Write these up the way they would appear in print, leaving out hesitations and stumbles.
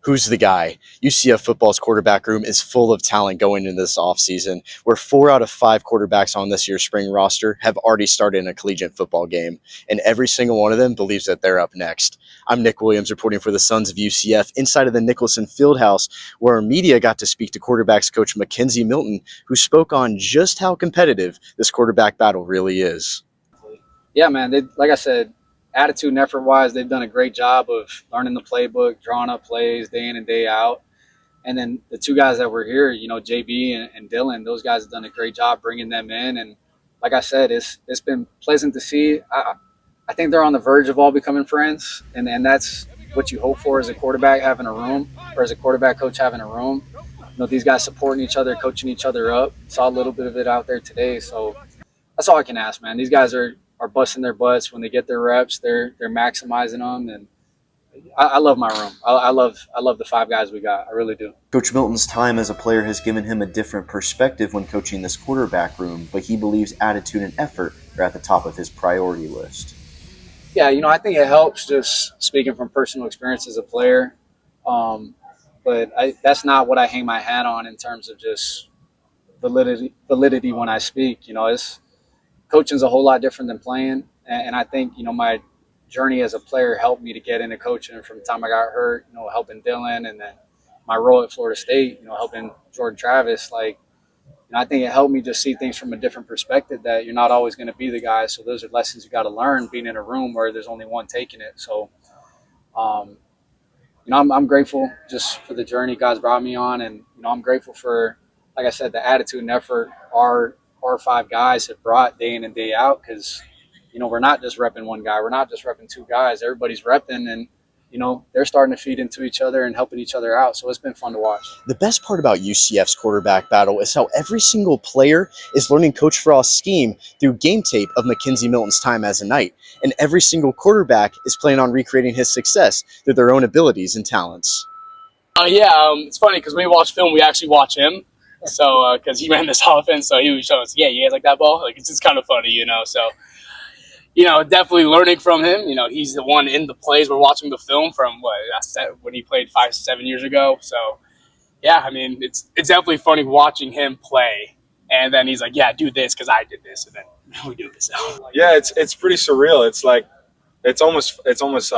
Who's the guy? UCF football's quarterback room is full of talent going into this offseason, where 4 out of 5 quarterbacks on this year's spring roster have already started in a collegiate football game, and every single one of them believes that they're up next. I'm Nick Williams reporting for the Sons of UCF inside of the Nicholson Fieldhouse, where our media got to speak to quarterbacks coach McKenzie Milton, who spoke on just how competitive this quarterback battle really is. Yeah, man, like I said, attitude and effort-wise, they've done a great job of learning the playbook, drawing up plays day in and day out. And then the two guys that were here, JB and Dylan, those guys have done a great job bringing them in. And like I said, it's been pleasant to see. I think they're on the verge of all becoming friends, and that's what you hope for as a quarterback having a room, or as a quarterback coach having a room. These guys supporting each other, coaching each other up. Saw a little bit of it out there today, so that's all I can ask, man. These guys are busting their butts when they get their reps. They're maximizing them, and I love my room. I love the 5 guys we got. I really do. Coach Milton's time as a player has given him a different perspective when coaching this quarterback room, but he believes attitude and effort are at the top of his priority list. Yeah, I think it helps, just speaking from personal experience as a player. But that's not what I hang my hat on in terms of just validity when I speak. Coaching's a whole lot different than playing, and I think my journey as a player helped me to get into coaching from the time I got hurt. Helping Dylan, and then my role at Florida State. Helping Jordan Travis. I think it helped me just see things from a different perspective. That you're not always going to be the guy. So those are lessons you got to learn being in a room where there's only one taking it. So, I'm grateful just for the journey God's brought me on, and I'm grateful for, like I said, the attitude and effort our 5 guys have brought day in and day out, because we're not just repping one guy, we're not just repping 2 guys, everybody's repping, and they're starting to feed into each other and helping each other out. So it's been fun to watch. The best part about UCF's quarterback battle is how every single player is learning Coach Frost's scheme through game tape of McKenzie Milton's time as a Knight, and every single quarterback is planning on recreating his success through their own abilities and talents. It's funny because when we watch film, we actually watch him. So, because he ran this offense, so he was showing us, you guys like that ball? It's just kind of funny, So, definitely learning from him. He's the one in the plays. We're watching the film from when he played 5-7 years ago. So, it's definitely funny watching him play. And then he's like, do this because I did this, and then we do this. Yeah, it's pretty surreal. It's almost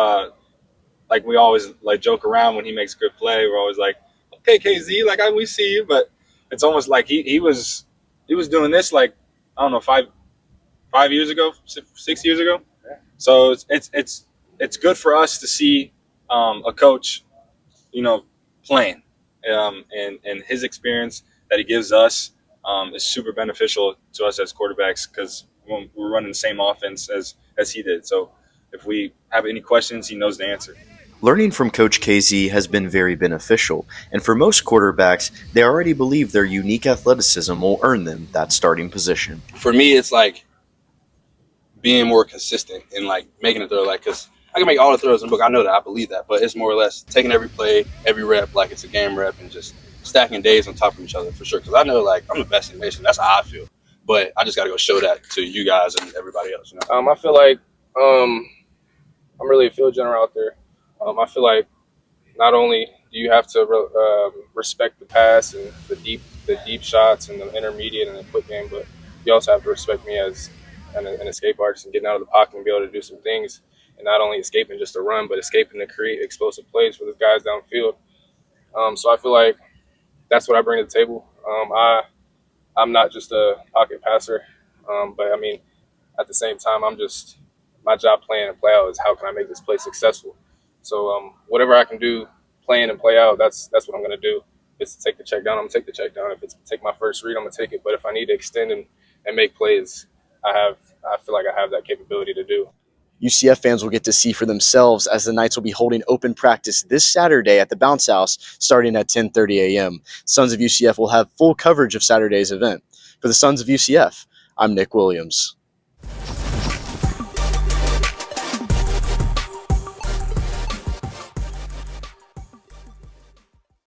like we always joke around when he makes a good play. We're always like, okay, KZ, we see you, but it's almost like he was doing this I don't know, 5 years ago, 6 years ago. Yeah. So it's good for us to see a coach, playing, and his experience that he gives us is super beneficial to us as quarterbacks, because we're running the same offense as he did. So if we have any questions, he knows the answer. Learning from Coach KZ has been very beneficial, and for most quarterbacks, they already believe their unique athleticism will earn them that starting position. For me, it's being more consistent and making a throw, because I can make all the throws in the book. I know that, I believe that, but it's more or less taking every play, every rep like it's a game rep, and just stacking days on top of each other for sure. Because I know I'm the best in the nation. That's how I feel. But I just got to go show that to you guys and everybody else. I feel like I'm really a field general out there. I feel like not only do you have to respect the pass and the deep shots and the intermediate and the quick game, but you also have to respect me as an escape artist and getting out of the pocket and be able to do some things, and not only escaping just to run, but escaping to create explosive plays for the guys downfield. So I feel like that's what I bring to the table. I'm not just a pocket passer, but at the same time, my job playing and play out is how can I make this play successful. So whatever I can do, playing and play out, that's what I'm going to do. If it's to take the check down, I'm going to take the check down. If it's to take my first read, I'm going to take it. But if I need to extend and make plays, I feel like I have that capability to do. UCF fans will get to see for themselves as the Knights will be holding open practice this Saturday at the Bounce House starting at 10:30 a.m. Sons of UCF will have full coverage of Saturday's event. For the Sons of UCF, I'm Nick Williams.